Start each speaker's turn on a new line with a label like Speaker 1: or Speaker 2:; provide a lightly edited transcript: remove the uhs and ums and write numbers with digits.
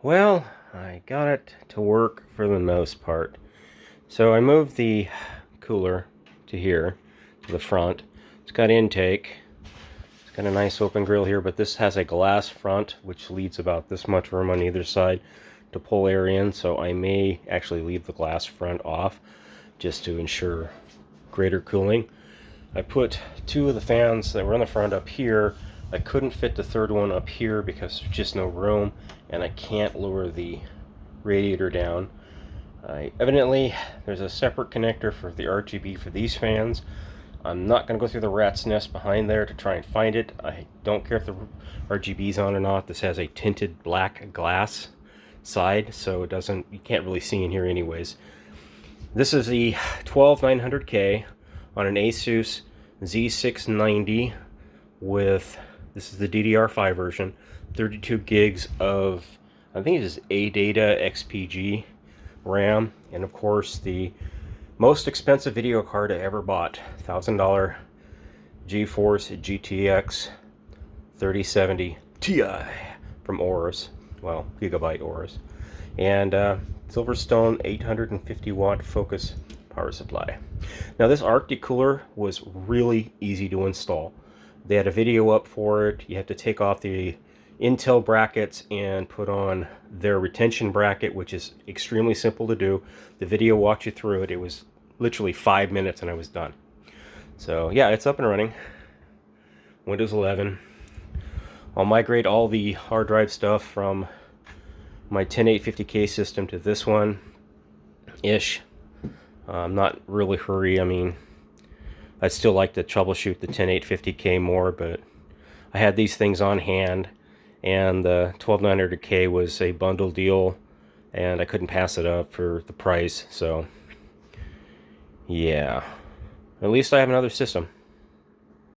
Speaker 1: Well, I got it to work for the most part. So I moved the cooler to here, to the front. It's got intake. It's got a nice open grill here, but this has a glass front, which leaves about this much room on either side to pull air in. So I may actually leave the glass front off just to ensure greater cooling. I put two of the fans that were on the front up here. I couldn't fit the third one up here because there's just no room, and I can't lower the radiator down. Evidently, there's a separate connector for the RGB for these fans. I'm not going to go through the rat's nest behind there to try and find it. I don't care if the RGB's on or not. This has a tinted black glass side, so it doesn't, you can't really see in here anyways. This is the 12900K on an Asus Z690 with, this is the DDR5 version, 32 gigs of, I think it is ADATA XPG RAM, and of course the most expensive video card I ever bought, $1,000 GeForce GTX 3070 Ti from Aorus, well, Gigabyte Aorus, and Silverstone 850 watt focus power supply. Now this Arctic cooler was really easy to install. They had a video up for it. You have to take off the Intel brackets and put on their retention bracket, which is extremely simple to do. The video walked you through it. It was literally 5 minutes and I was done. So yeah, it's up and running. Windows 11. I'll migrate all the hard drive stuff from my 10850K system to this one ish. I'm not really hurry. I mean, I'd still like to troubleshoot the 10850K more, but I had these things on hand, and the 12900K was a bundle deal, and I couldn't pass it up for the price. So yeah, at least I have another system.